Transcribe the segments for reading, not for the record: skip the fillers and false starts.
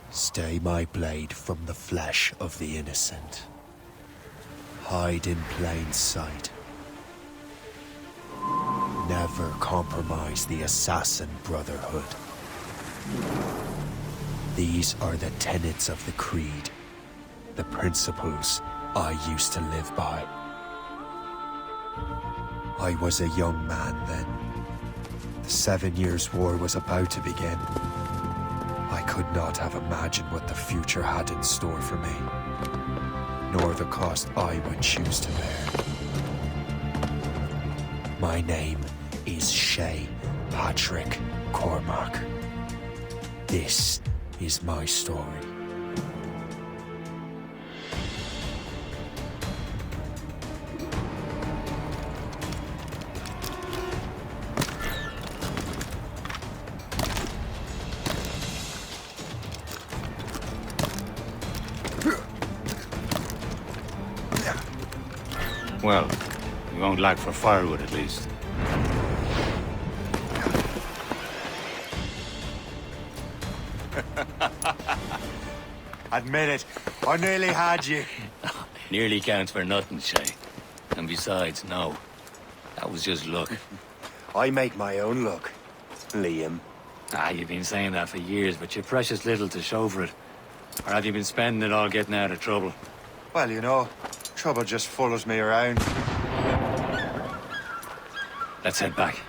Stay my blade from the flesh of the innocent. Hide in plain sight. Never compromise the Assassin Brotherhood. These are the tenets of the Creed, the principles I used to live by. I was a young man then. The 7 Years' War was about to begin. I could not have imagined what the future had in store for me, nor the cost I would choose to bear. My name is Shay Patrick Cormac. This is my story. Well, we won't lack for firewood at least. Admit it, I nearly had you. Nearly counts for nothing, Shay. And besides, no. That was just luck. I make my own luck, Liam. You've been saying that for years, but you've precious little to show for it. Or have you been spending it all getting out of trouble? Well, you know, trouble just follows me around. Let's head back.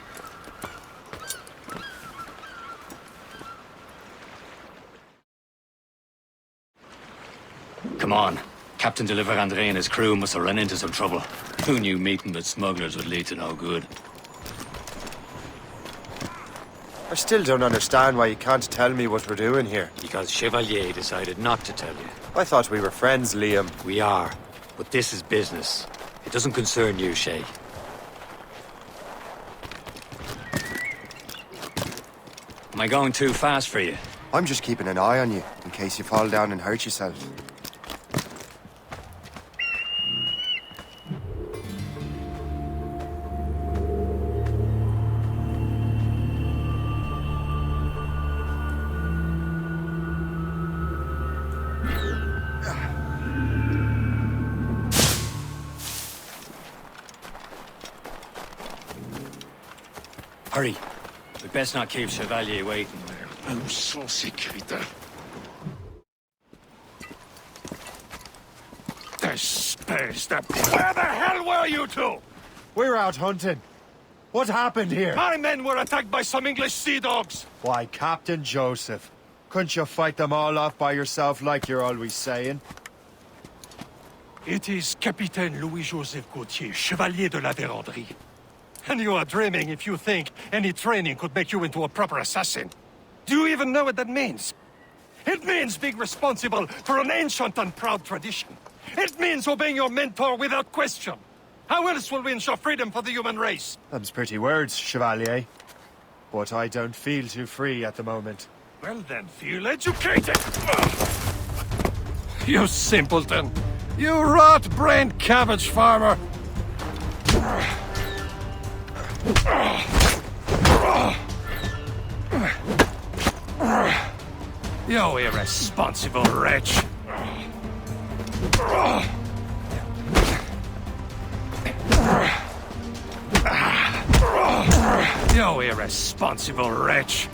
Come on. Captain de Liverandre and his crew must have run into some trouble. Who knew meeting with smugglers would lead to no good? I still don't understand why you can't tell me what we're doing here. Because Chevalier decided not to tell you. I thought we were friends, Liam. We are. But this is business. It doesn't concern you, Shay. Am I going too fast for you? I'm just keeping an eye on you, in case you fall down and hurt yourself. Hurry. We best not keep Chevalier waiting. Où sont ces crétins? Espèce de... Where the hell were you two? We're out hunting. What happened here? My men were attacked by some English sea dogs. Why, Captain Joseph. Couldn't you fight them all off by yourself like you're always saying? It is Capitaine Louis-Joseph Gauthier, Chevalier de la Vérendrye. And you are dreaming if you think any training could make you into a proper assassin. Do you even know what that means? It means being responsible for an ancient and proud tradition. It means obeying your mentor without question. How else will we ensure freedom for the human race? Them's pretty words, Chevalier. But I don't feel too free at the moment. Well then, feel educated! You simpleton! You rot-brained cabbage farmer! You irresponsible wretch! You irresponsible wretch!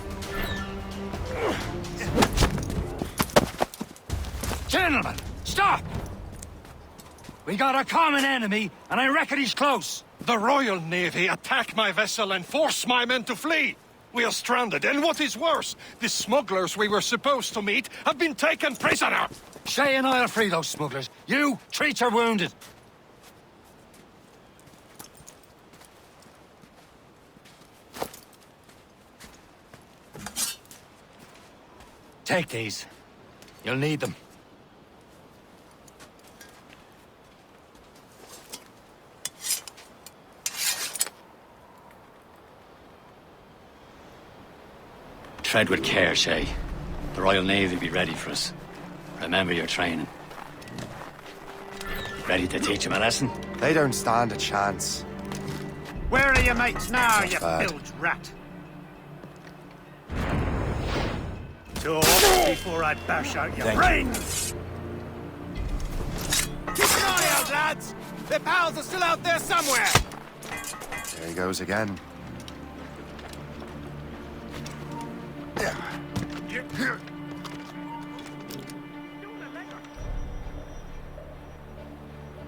Gentlemen, stop! We got a common enemy, and I reckon he's close. The Royal Navy attacked my vessel and forced my men to flee. We are stranded, and what is worse, the smugglers we were supposed to meet have been taken prisoner. Shay and I'll free those smugglers. You, treat your wounded. Take these. You'll need them. Tread with care, Shay. The Royal Navy will be ready for us. Remember your training. Ready to teach them a lesson? They don't stand a chance. Where are your mates now, you bad. bilge rat? Talk before I bash out your brains! Keep an eye out, lads! Their pals are still out there somewhere! There he goes again.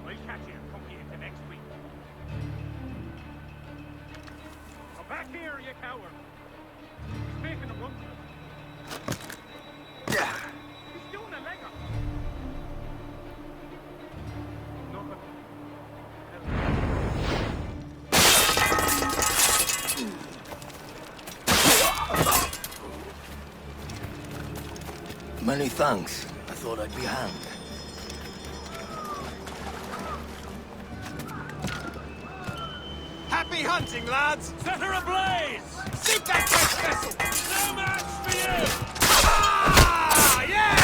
We'll catch you and come here into next week. Come back here, you coward! He's making a run for it. He's doing a leg up. Nothing. Many thanks. I thought I'd be hanged. Happy hunting, lads! Set her ablaze! Sink that great vessel! No match for you! Ah! Yeah!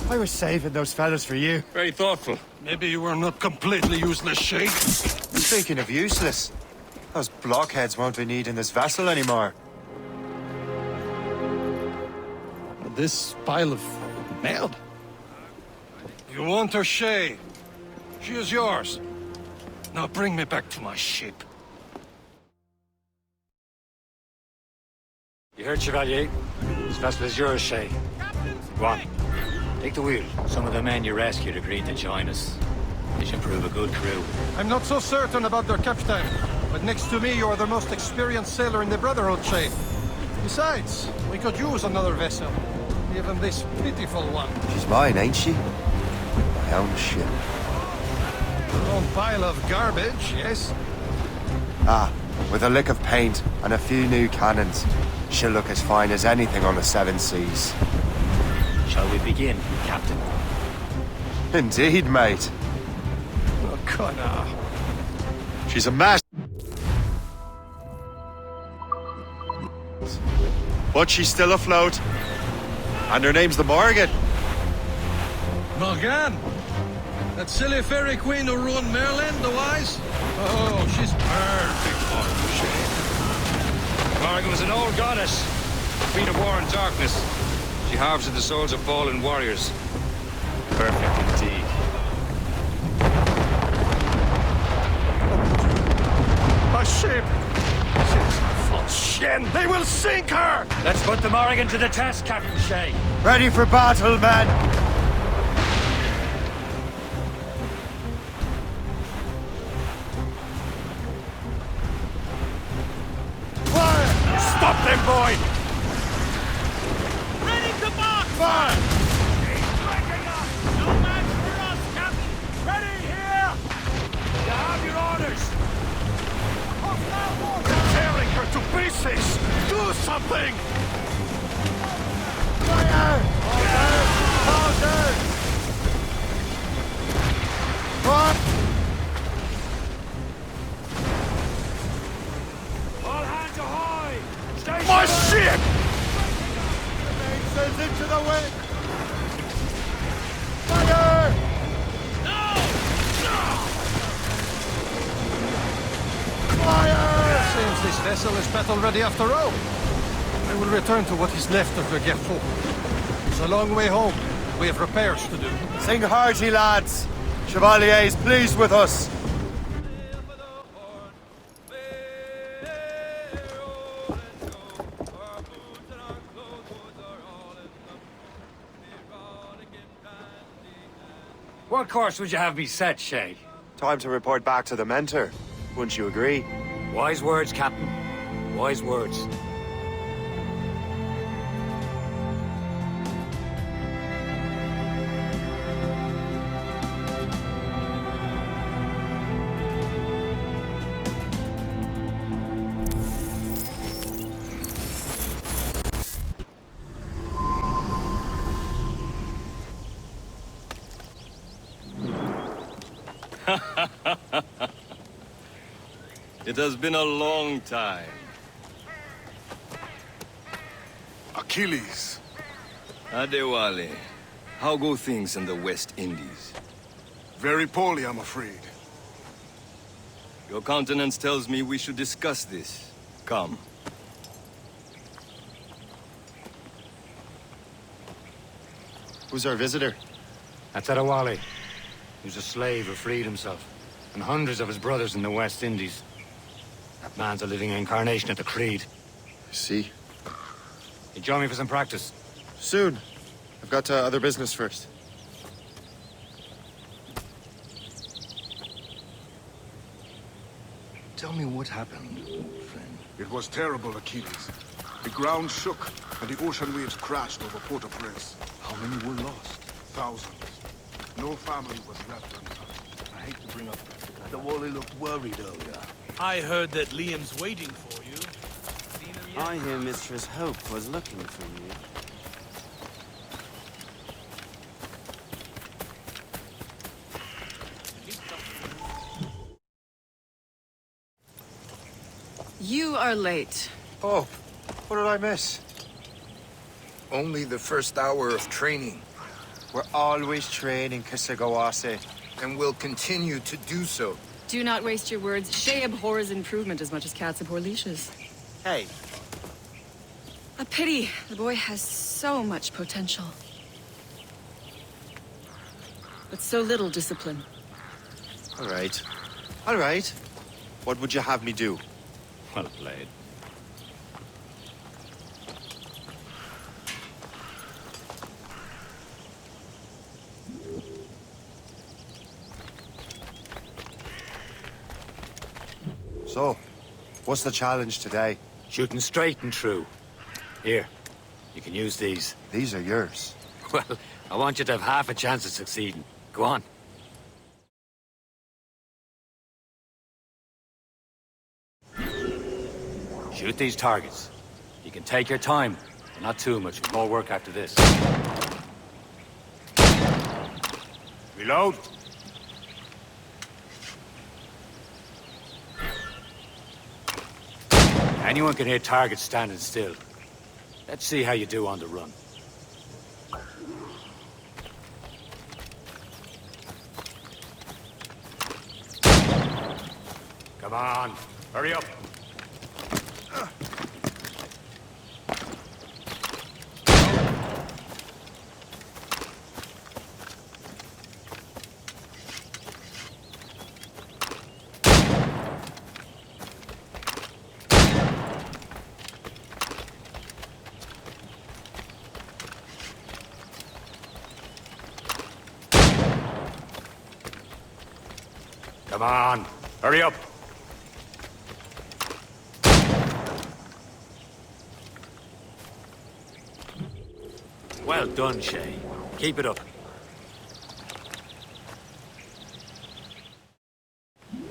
I was saving those fellas for you. Very thoughtful. Maybe you were not completely useless, Shay. Speaking of useless, those blockheads won't be needing this vessel anymore. This pile of mail. You want her, Shay? She is yours. Now bring me back to my ship. You heard, Chevalier? This vessel is yours, Shay. Go on. Take the wheel. Some of the men you rescued agreed to join us. They should prove a good crew. I'm not so certain about their captain, but next to me you are the most experienced sailor in the Brotherhood, Shay. Besides, we could use another vessel. Even this pitiful one. She's mine, ain't she? My own ship. Your own pile of garbage, yes? Ah, with a lick of paint and a few new cannons, she'll look as fine as anything on the Seven Seas. Shall we begin, Captain? Indeed, mate. Oh, Connor. She's a mess. But she's still afloat. And her name's the Morgan. Morgan? That silly fairy queen who ruined Merlin, the wise? Oh, she's perfect for you, Shay. Morgan was an old goddess, queen of war and darkness. She harvested the souls of fallen warriors. Perfect indeed. My ship! She's a false shin! They will sink her! Let's put the Morrigan to the test, Captain Shay. Ready for battle, men! Fire! Stop them, boy! Ready to march! Fire! He's breaking us! No match for us, Captain! Ready here! You have your orders! Tearing her to pieces! Do something! Fire! Order! What? All hands ahoy! Stay My sharp! ship! Sails into the wind! Fire! Fire! Seems this vessel is battle ready after all. I will return to what is left of the Gerfaut. It's a long way home. We have repairs to do. Sing hearty, lads! Chevalier is pleased with us. What course would you have me set, Shay? Time to report back to the mentor. Wouldn't you agree? Wise words, Captain. Wise words. It has been a long time. Achilles. Adewale, how go things in the West Indies? Very poorly, I'm afraid. Your countenance tells me we should discuss this. Come. Who's our visitor? That's Adewale. He was a slave who freed himself. And hundreds of his brothers in the West Indies. That man's a living incarnation of the Creed. See? You join me for some practice? Soon. I've got other business first. Tell me what happened, old friend. It was terrible, Achilles. The ground shook, and the ocean waves crashed over Port-au-Prince. How many were lost? Thousands. No family was left untouched. I hate to bring up that, but Adewale looked worried earlier. I heard that Liam's waiting for you. Seen him yet? I hear Mistress Hope was looking for you. You are late. Oh, what did I miss? Only the first hour of training, We're always training, Kisagawase. and will continue to do so. Do not waste your words. Shay abhors improvement as much as cats abhor leashes. Hey, A pity. The boy has so much potential. But so little discipline. all right. All right. What would you have me do? Well played. So, what's the challenge today? Shooting straight and true. Here, you can use these. These are yours. Well, I want you to have half a chance of succeeding. Go on. Shoot these targets. You can take your time, but not too much. More work after this. Reload. Anyone can hit targets standing still. Let's see how you do on the run. Come on, hurry up. Come on, hurry up. Well done, Shay. Keep it up.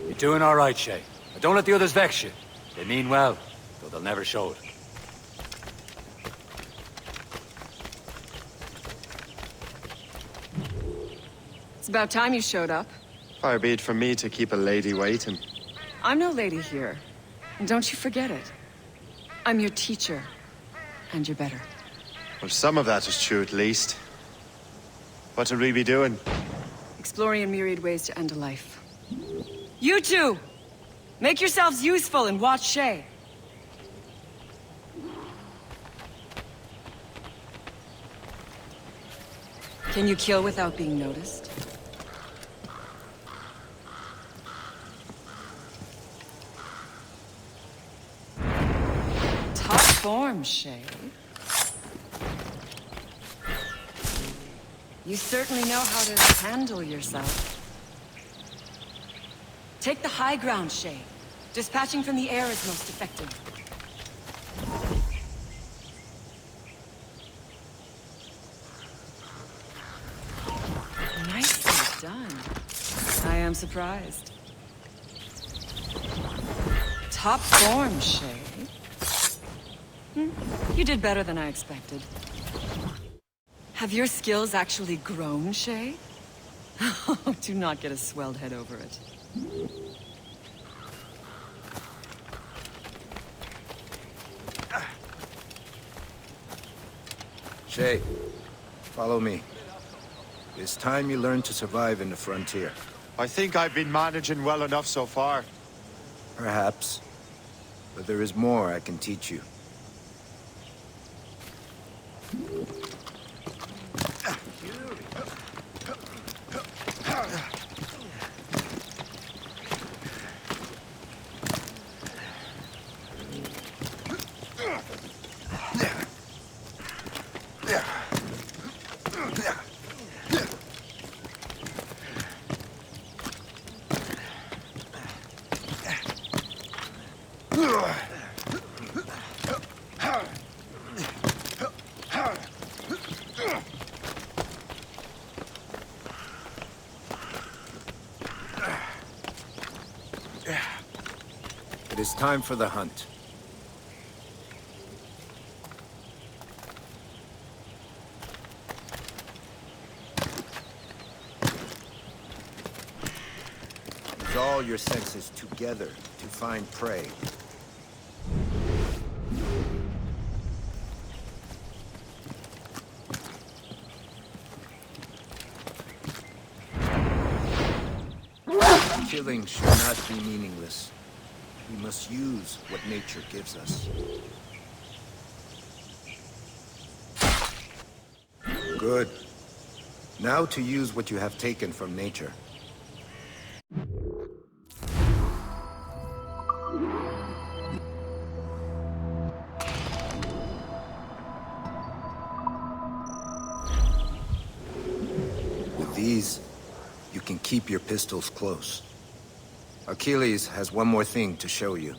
You're doing all right, Shay. But don't let the others vex you. They mean well, though they'll never show it. It's about time you showed up. Far be it from me to keep a lady waiting. I'm no lady here. And don't you forget it. I'm your teacher. And you're better. Well, some of that is true at least. What would we be doing? Exploring a myriad ways to end a life. You two! Make yourselves useful and watch Shay. Can you kill without being noticed? Top form, Shay. You certainly know how to handle yourself. Take the high ground, Shay. Dispatching from the air is most effective. Nicely done. I am surprised. Top form, Shay. You did better than I expected. Have your skills actually grown, Shay? Do not get a swelled head over it. Shay, follow me. It's time you learn to survive in the frontier. I think I've been managing well enough so far. Perhaps. But there is more I can teach you. It is time for the hunt. Use all your senses together to find prey. Killing should not be meaningless. We must use what nature gives us. Good. Now to use what you have taken from nature. With these, you can keep your pistols close. Achilles has one more thing to show you.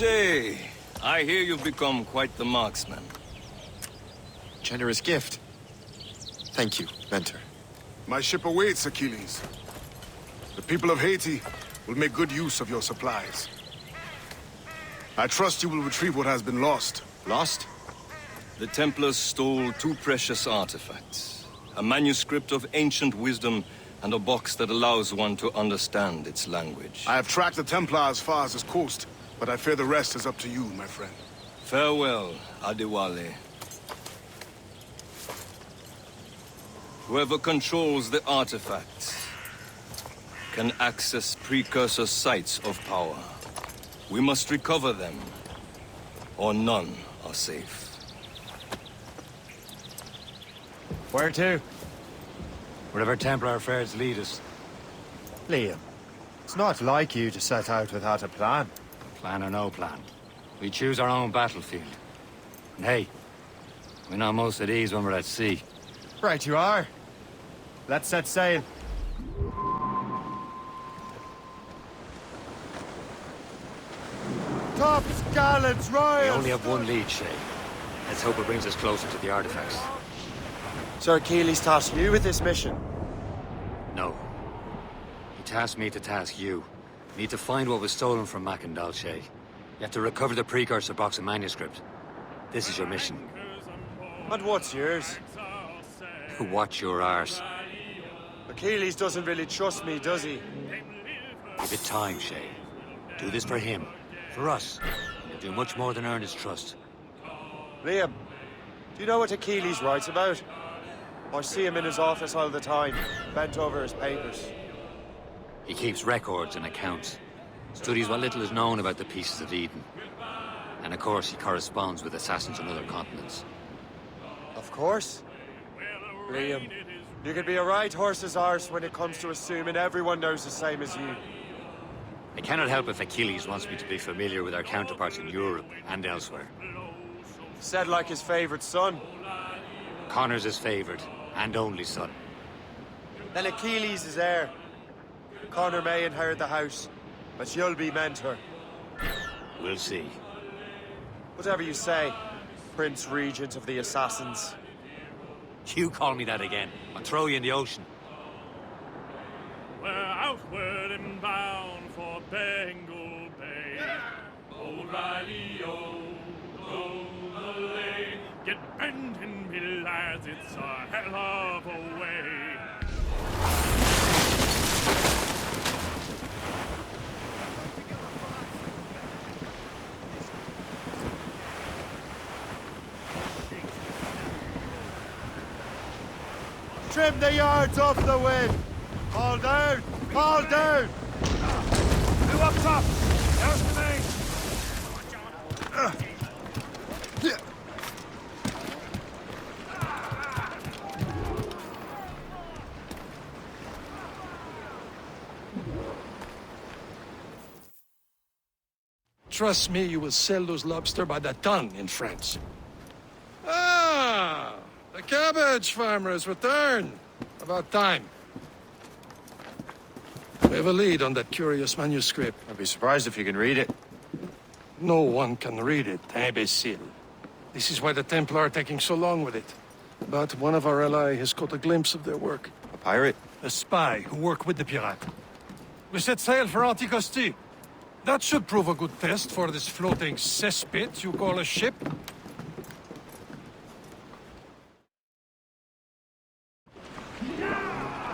Shay, I hear you've become quite the marksman. Generous gift. Thank you, Mentor. My ship awaits, Achilles. The people of Haiti will make good use of your supplies. I trust you will retrieve what has been lost. Lost? The Templars stole two precious artifacts. A manuscript of ancient wisdom and a box that allows one to understand its language. I have tracked the Templar as far as this coast, but I fear the rest is up to you, my friend. Farewell, Adewale. Whoever controls the artifacts can access precursor sites of power. We must recover them, or none are safe. Where to? Wherever Templar affairs lead us. Liam, it's not like you to set out without a plan. Plan or no plan. We choose our own battlefield. And hey, we know most of these when we're at sea. Right you are. Let's set sail. Tops, gallants, We royals! only have one lead, Shay. Let's hope it brings us closer to the artifacts. Sir Achilles tasked you with this mission. No. He tasked me to task you. We need to find what was stolen from Macandal, Shay. You have to recover the precursor box and manuscript. This is your mission. And what's yours? Watch your arse. Achilles doesn't really trust me, does he? Give it time, Shay. Do this for him. For us. You'll do much more than earn his trust. Liam, do you know what Achilles writes about? I see him in his office all the time, bent over his papers. He keeps records and accounts. Studies what little is known about the Pieces of Eden. And of course, he corresponds with assassins on other continents. Of course. Liam, you could be a right horse's arse when it comes to assuming everyone knows the same as you. I cannot help if Achilles wants me to be familiar with our counterparts in Europe and elsewhere. Said like his favorite son. Connor's his favored and only son. Then Achilles is heir. Connor may inherit the house, but you'll be mentor. We'll see. Whatever you say, Prince Regent of the Assassins. You call me that again, I'll throw you in the ocean. We're outward and bound for Bengal Bay. O'Reilly-o, go the lane. Get bending, me lads, it's a hell of a way. Trim the yards off the wind! Fall down! Fall down! Who up top? There's the main. Trust me, you will sell those lobster by the ton in France. Ah! The cabbage farmer has returned. About time. We have a lead on that curious manuscript. I'd be surprised if you can read it. No one can read it, imbecile. This is why the Templar are taking so long with it. But one of our allies has caught a glimpse of their work. A pirate? A spy who worked with the pirate. We set sail for Anticosti. That should prove a good test for this floating cesspit you call a ship.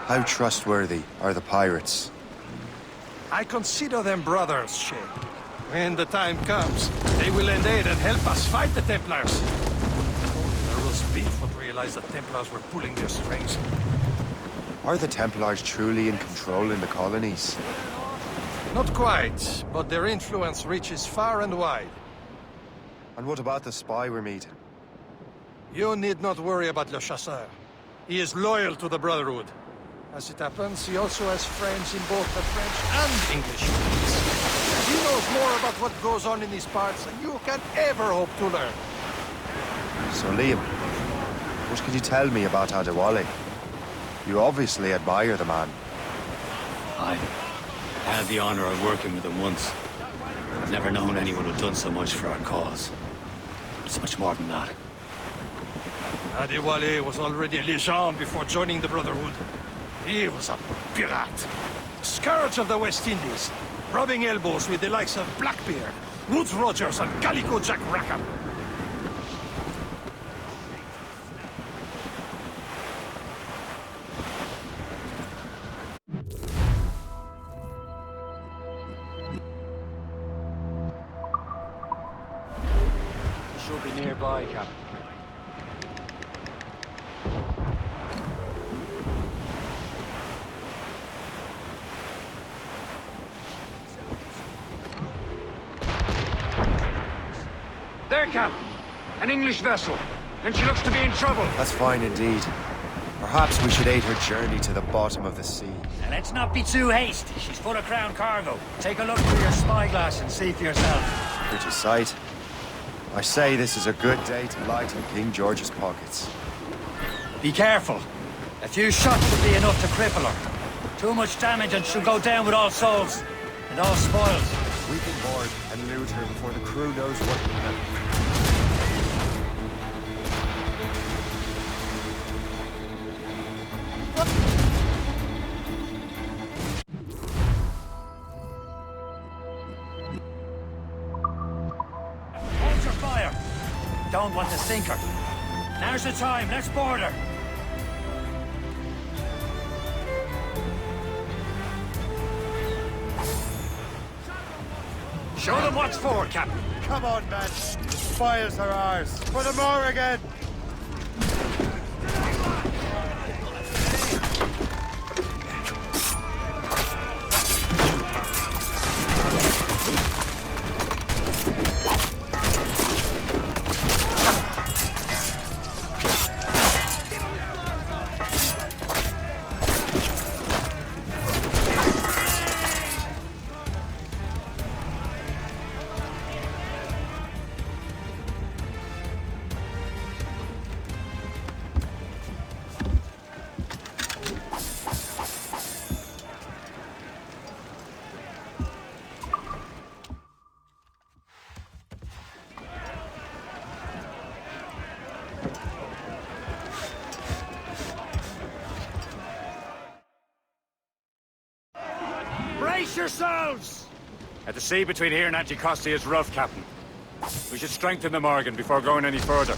How trustworthy are the pirates? I consider them brothers, Shay. When the time comes, they will lend aid and help us fight the Templars. There was beef would realize the Templars were pulling their strings. Are the Templars truly in control in the colonies? Not quite, but their influence reaches far and wide. And what about the spy we're meeting? You need not worry about Le Chasseur. He is loyal to the Brotherhood. As it happens, he also has friends in both the French and English fleets. He knows more about what goes on in these parts than you can ever hope to learn. So Liam, what can you tell me about Adewale? You obviously admire the man. I had the honor of working with him once. I've never known anyone who'd done so much for our cause. It's much more than that. Adewale was already a legend before joining the Brotherhood. He was a pirate. Scourge of the West Indies, rubbing elbows with the likes of Blackbeard, Woodes Rogers, and Calico Jack Rackham. He should be nearby, Captain. There, Captain. An English vessel. And she looks to be in trouble. That's fine indeed. Perhaps we should aid her journey to the bottom of the sea. And let's not be too hasty. She's full of crown cargo. Take a look through your spyglass and see for yourself. Pretty sight. I say this is a good day to lighten King George's pockets. Be careful. A few shots should be enough to cripple her. Too much damage and she'll go down with all souls. And all spoils. We can board and loot her before the crew knows what we've done. Hold your fire. Don't want to sink her. Now's the time. Let's board her. Show them what's for, Captain. Come on, man. Spoils are ours. For the Morrigan! Brace yourselves! At the sea between here and Anticosti is rough, Captain. We should strengthen the Morgan before going any further.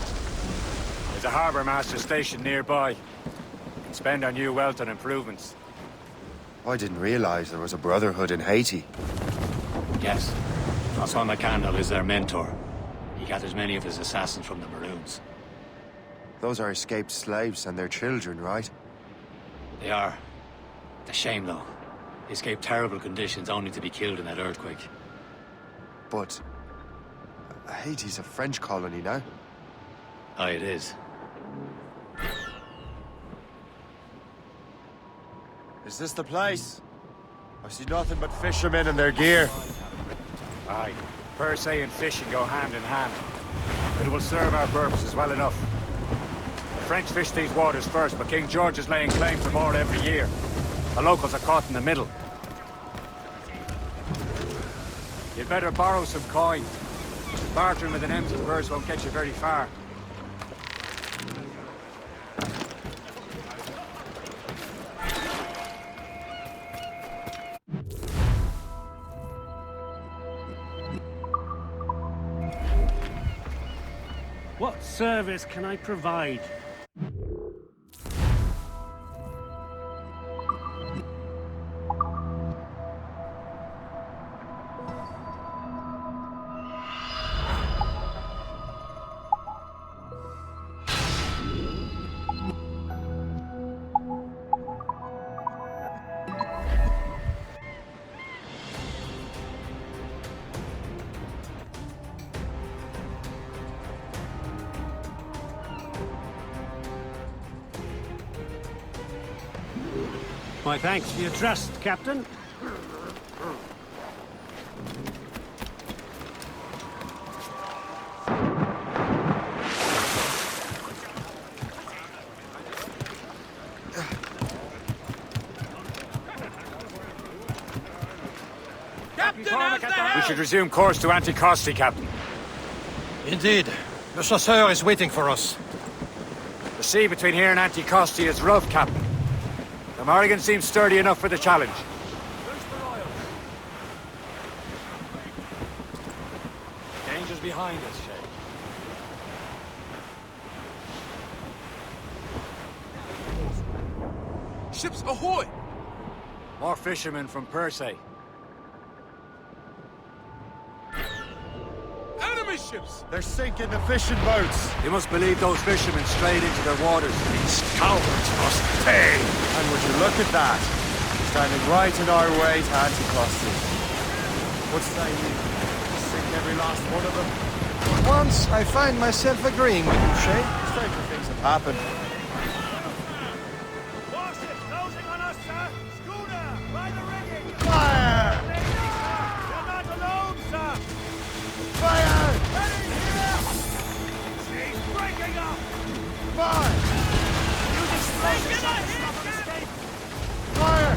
There's a harbour master station nearby. We can spend our new wealth on improvements. I didn't realize there was a brotherhood in Haiti. Yes. Francois McCandle is their mentor. He gathers many of his assassins from the Maroons. Those are escaped slaves and their children, right? They are. It's a shame, though. They escaped terrible conditions only to be killed in that earthquake. But Haiti's a French colony now. Aye, it is. Is this the place? I see nothing but fishermen and their gear. Aye. Per se and fishing go hand in hand. But it will serve our purposes well enough. The French fish these waters first, but King George is laying claim to more every year. The locals are caught in the middle. You'd better borrow some coin. Bartering with an empty purse won't get you very far. What service can I provide? My thanks for your trust, Captain. We should resume course to Anticosti, Captain. Indeed. Le chasseur is waiting for us. The sea between here and Anticosti is rough, Captain. The Morrigan seems sturdy enough for the challenge. Danger's behind us, Shay. Ships ahoy! More fishermen from Persay. Enemy ships! They're sinking the fishing boats. You must believe those fishermen strayed into their waters. These cowards must pay! And would you look at that? Standing right in our way to Anticosti. What say you? Sink every last one of them? For once, I find myself agreeing with you, Shay. Stranger things have happened. Warships closing on us, sir! Schooner, by the rigging! Fire! You're not alone, sir! Fire! Ready here! She's breaking up! Fire! Use explosives to stop them escape! Fire!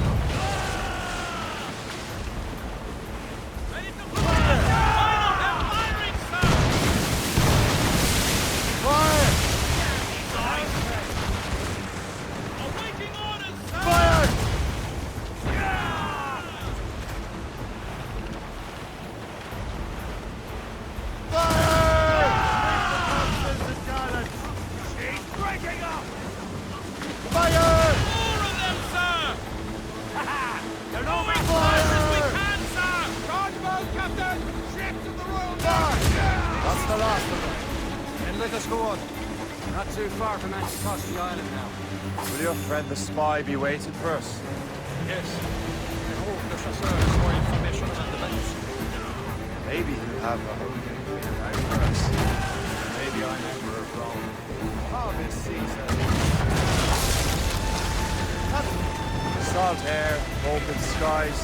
Ready to fire! They're firing, sir! Fire! Awaiting orders, sir! Fire! She's breaking up! Fire! More of them, sir! They're moving as fast as we can, sir! Charge boat, Captain! Ship to the Royal Navy! That's the last of them. And let us go on. Not too far from Anticosti Island now. Will your friend the spy be waiting for us? Yes. Behold, the chasseur is for information on the boats. Maybe he'll have a hope out for us. Maybe I'm Emperor of Rome. Oh, Miss Caesar. Salt air, open skies,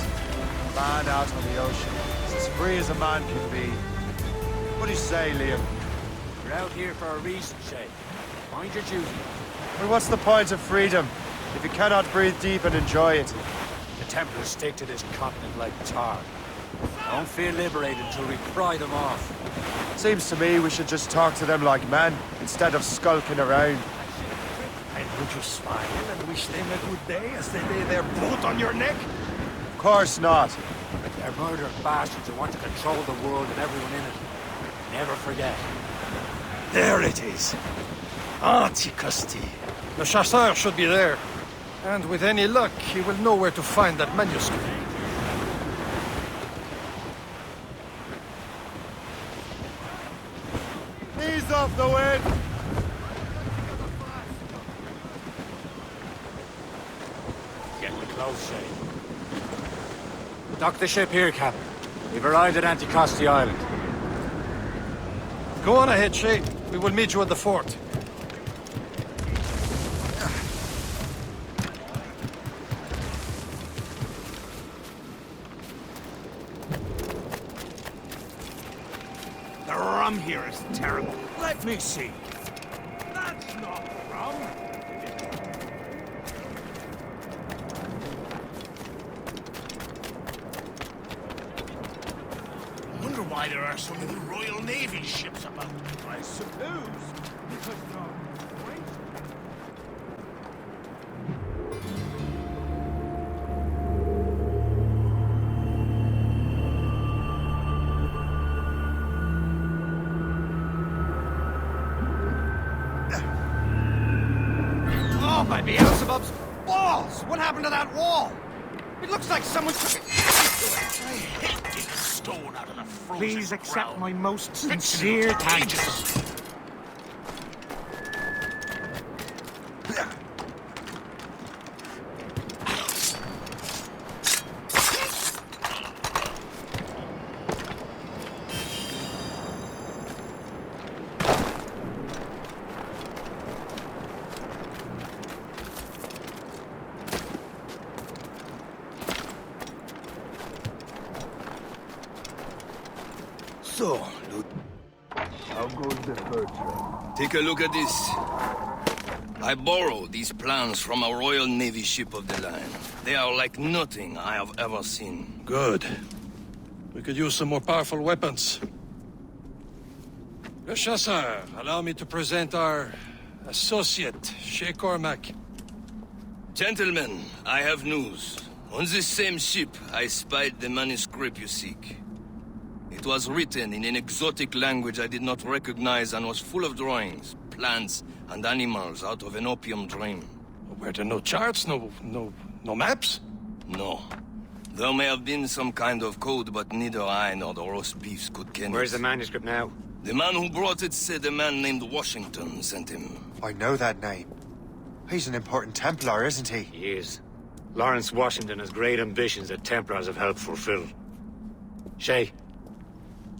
a man out on the ocean. It's as free as a man can be. What do you say, Liam? We're out here for a reason, Shay. Mind your duty. Well, what's the point of freedom if you cannot breathe deep and enjoy it? The Templars stick to this continent like tar. I don't feel liberated until we pry them off. Seems to me we should just talk to them like men instead of skulking around. And would you smile and wish them a good day as they lay their boat on your neck? Of course not. They're murdering bastards who want to control the world and everyone in it. Never forget. There it is. Anticosti. Le Chasseur should be there. And with any luck, he will know where to find that manuscript. Ease off the wind! Getting close, Shay. Dock the ship here, Captain. We've arrived at Anticosti Island. Go on ahead, Shay. We will meet you at the fort. The rum here is terrible. Let me see. That's not rum. I wonder why there are so many Royal Navy ships about. I suppose because they're French. Oh, my Beelzebub's balls! What happened to that wall? It looks like someone took it. I hate digging stone out of the frozen Please accept ground. my most Fixing sincere it's thanks. dangerous. So, how goes the first? Take a look at this. I borrowed these plans from a Royal Navy ship of the line. They are like nothing I have ever seen. Good. We could use some more powerful weapons. Le Chasseur, allow me to present our associate, Shay Cormac. Gentlemen, I have news. On this same ship, I spied the manuscript you seek. It was written in an exotic language I did not recognize and was full of drawings, plants, and animals out of an opium dream. Were there no charts, no maps? No. There may have been some kind of code, but neither I nor the roast beefs could ken Where's it. the manuscript now? The man who brought it said a man named Washington sent him. I know that name. He's an important Templar, isn't he? He is. Lawrence Washington has great ambitions that Templars have helped fulfill. Shay,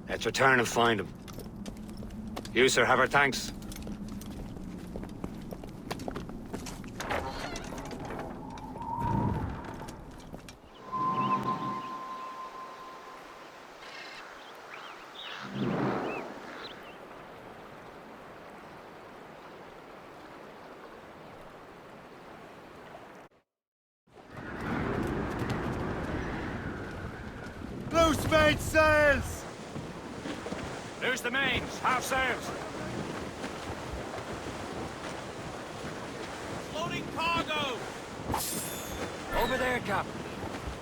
let's return and find him. You, sir, have our thanks. Loose made sails! Loose the mains, half sails. Loading cargo! Over there, Captain.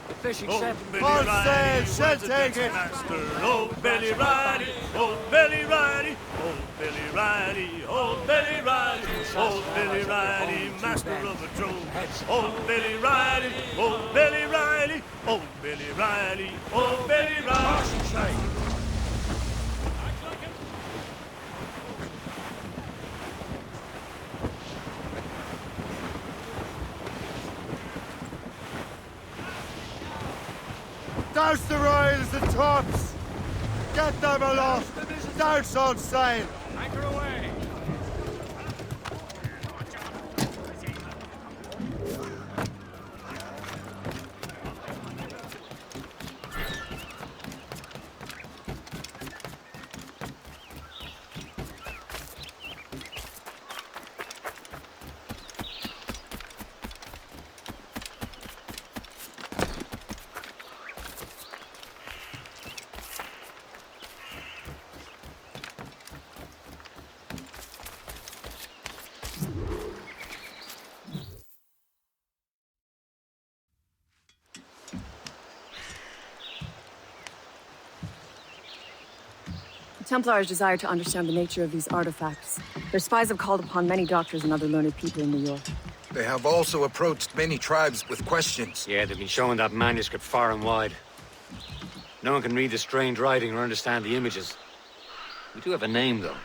The fishing set. All sails, shall take it! Old Billy Riley, old Billy Riley, old Billy Riley, old Billy Riley, old Billy Riley, master of a drove. Old Billy Riley, old Billy Riley, old Billy Riley, old Billy Riley. Douse the royals and tops! Get them aloft! Douse on sail! Anchor away. The Templars desire to understand the nature of these artifacts. Their spies have called upon many doctors and other learned people in New York. They have also approached many tribes with questions. Yeah, they've been showing that manuscript far and wide. No one can read the strange writing or understand the images. We do have a name, though.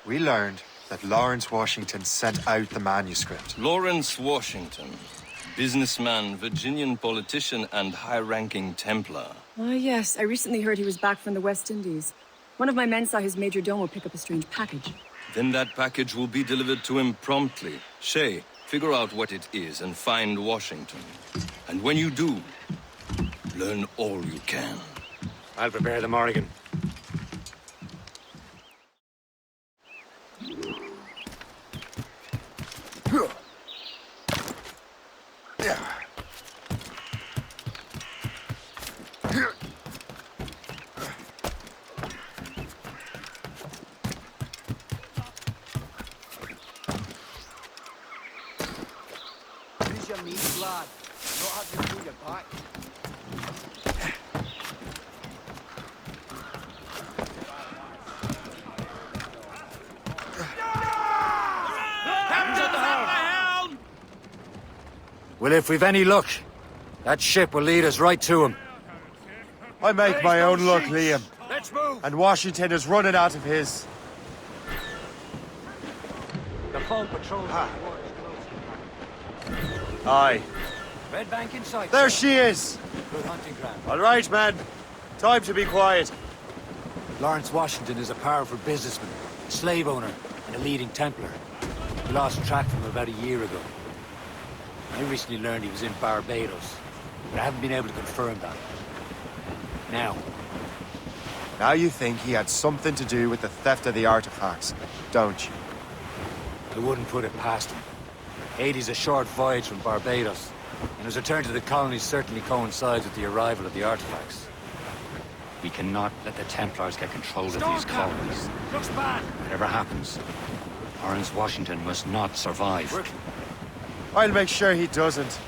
We learned that Lawrence Washington sent out the manuscript. Lawrence Washington. Businessman, Virginian politician, and high-ranking Templar. Ah, yes. I recently heard he was back from the West Indies. One of my men saw his major domo pick up a strange package. Then that package will be delivered to him promptly. Shay, figure out what it is and find Washington. And when you do, learn all you can. I'll prepare the Morrigan. Use your meat, lad. Not have to pull your back. Well, if we've any luck, that ship will lead us right to him. I make my own luck, Liam. Let's move. And Washington is running out of his. The phone patrol. Aye. Red Bank in sight. There she is! Good hunting ground. All right, men. Time to be quiet. Lawrence Washington is a powerful businessman, a slave owner, and a leading Templar. We lost track from him about a year ago. I recently learned he was in Barbados, but I haven't been able to confirm that. Now you think he had something to do with the theft of the artifacts, don't you? I wouldn't put it past him. Haiti's a short voyage from Barbados, and his return to the colonies certainly coincides with the arrival of the artifacts. We cannot let the Templars get control of these colonies. Looks bad. Whatever happens, Lawrence Washington must not survive. I'll make sure he doesn't.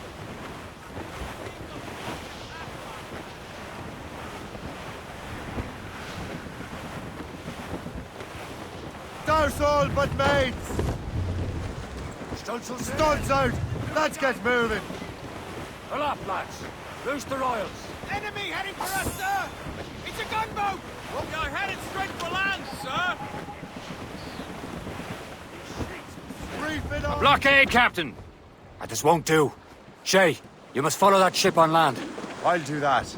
Douse all but mates! Studs out! Let's get moving! Pull up, lads. Loose the royals. Enemy heading for us, sir! It's a gunboat! We are headed straight for land, sir! Brief it on! Blockade, Captain! This won't do. Shay, you must follow that ship on land. I'll do that.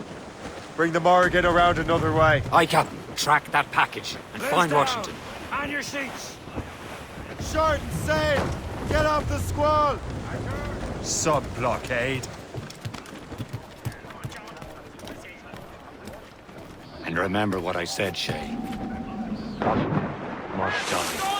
Bring the Morrigan around another way. Aye, Captain. Track that package and find Washington. On your seats. Short and sail! Get off the squall! Sub-blockade. And remember what I said, Shay. Must die.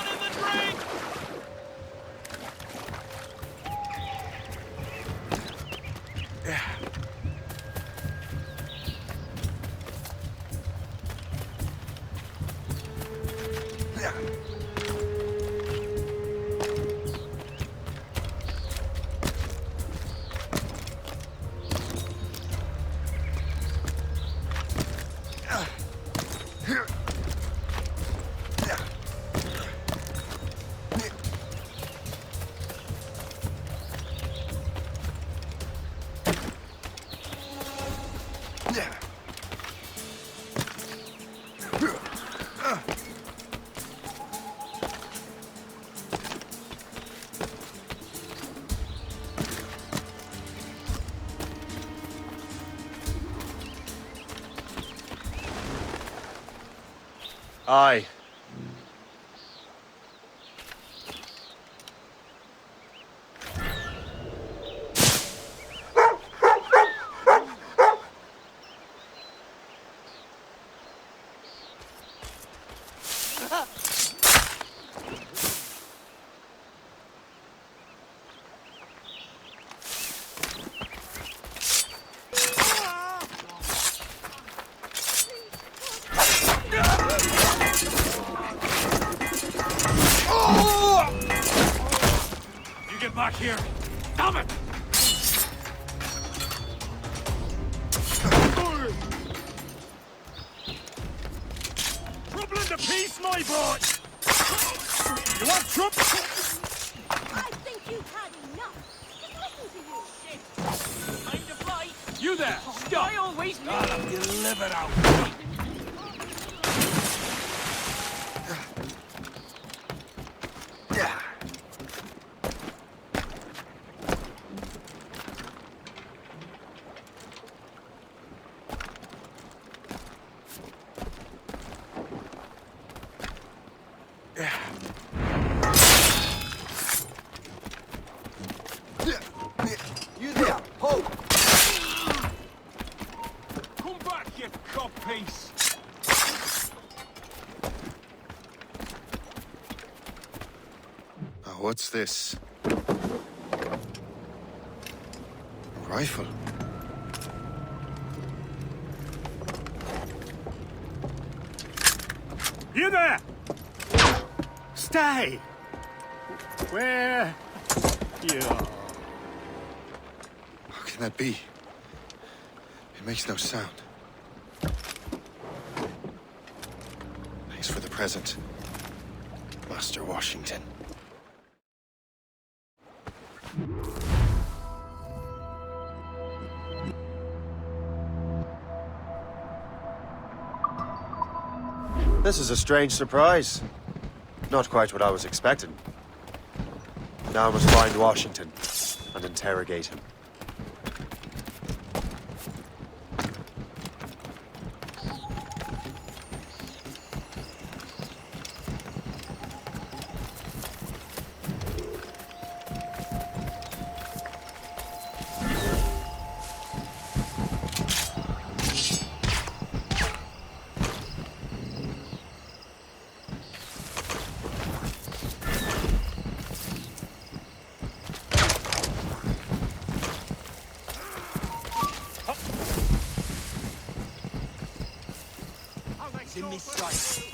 Aye. Back here! Damn it! Trouble in the pit! think you've had enough. Just listen to you. Shit. Time to fly. You there! Stop! I always knew. You live it out. You there! Hold! Come back, you cuppiece! What's this? A rifle. You there! Stay! Where? You. How can that be? It makes no sound. Thanks for the present, Master Washington. This is a strange surprise. Not quite what I was expecting. Now I must find Washington and interrogate him. In this sight.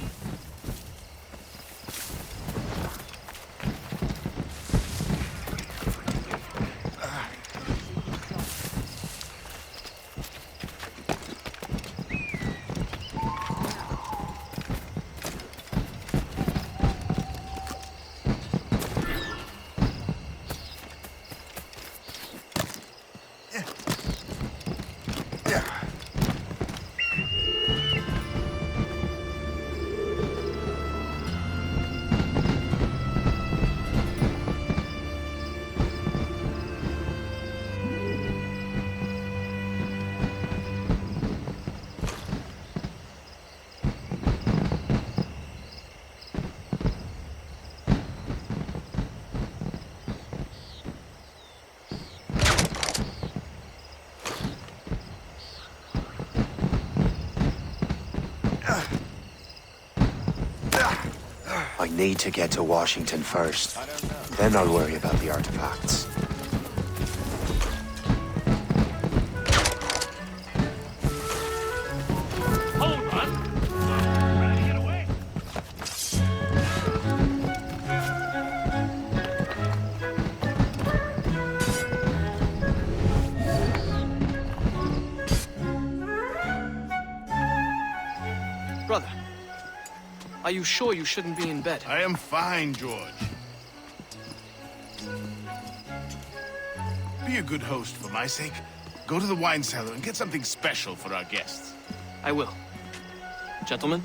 I need to get to Washington first. Then I'll worry about the artifacts. Hold on! Trying to get away! Brother, are you sure you shouldn't be in bed? I am fine, George. Be a good host for my sake. Go to the wine cellar and get something special for our guests. I will. Gentlemen?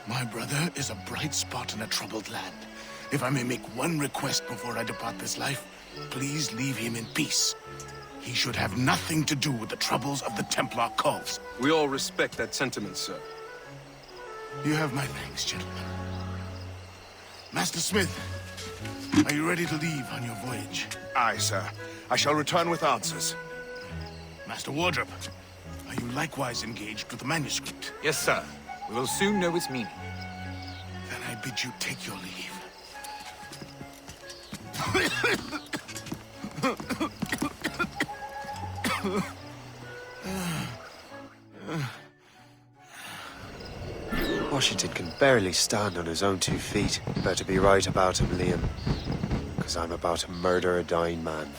My brother is a bright spot in a troubled land. If I may make one request before I depart this life, please leave him in peace. He should have nothing to do with the troubles of the Templar cause. We all respect that sentiment, sir. You have my thanks, gentlemen. Master Smith, are you ready to leave on your voyage? Aye, sir. I shall return with answers. Master Wardrop, are you likewise engaged with the manuscript? Yes, sir. We will soon know its meaning. Then I bid you take your leave. Washington can barely stand on his own 2 feet. You better be right about him, Liam. Because I'm about to murder a dying man.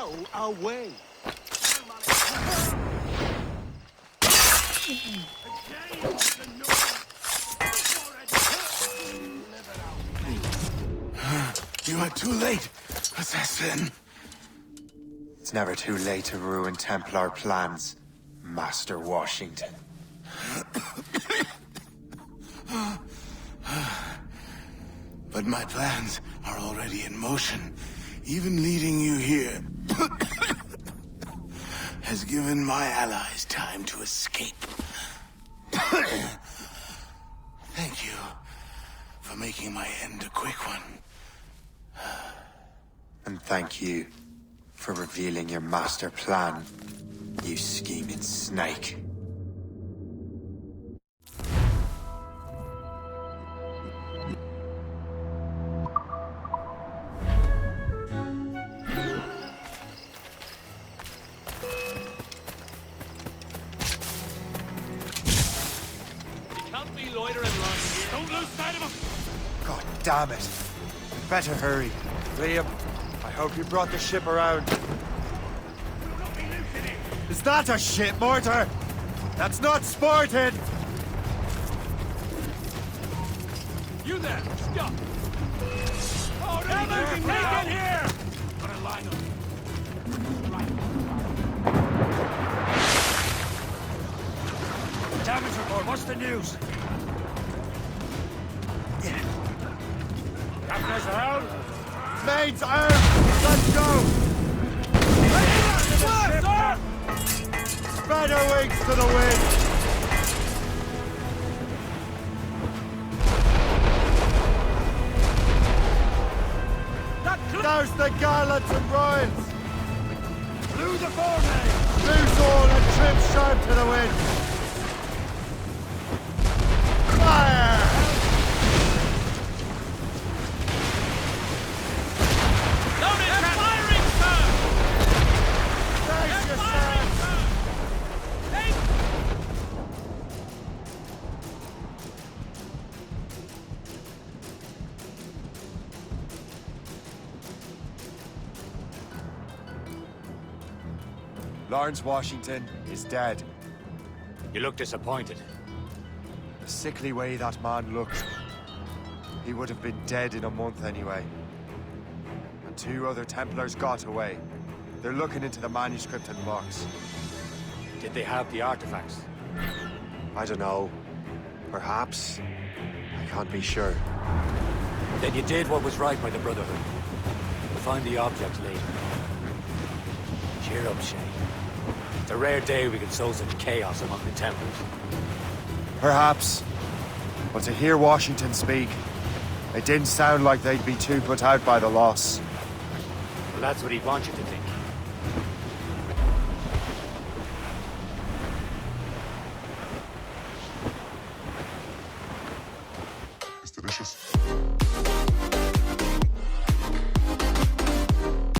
Go away. You are too late, assassin. It's never too late to ruin Templar plans, Master Washington. But my plans are already in motion. Even leading you here has given my allies time to escape. Thank you for making my end a quick one. And thank you for revealing your master plan, you scheming snake. Can't be loitering around here. Don't lose sight of him. God damn it. We better hurry. Liam, I hope you brought the ship around. Is that a ship mortar? That's not sported! You there, stop! Oh, no, take it here! Gonna line up. Damage report, what's the news? Captain's around? Mains armed! Let's go! Sir! Spread our wings to the wind! Douse the gallants and royals! Blew the foreman! Loose all and trim sharp to the wind! Fire! They're firing, sir! Brace They're yourselves! firing, sir! Hey! Lawrence Washington is dead. You look disappointed. The sickly way that man looked. He would have been dead in a month anyway. And 2 other Templars got away. They're looking into the manuscript and box. Did they have the artifacts? I don't know. Perhaps. I can't be sure. Then you did what was right by the Brotherhood. We'll find the object later. Cheer up, Shay. It's a rare day we can sow some chaos among the Templars. Perhaps. But to hear Washington speak, it didn't sound like they'd be too put out by the loss. Well, that's what he'd want you to think.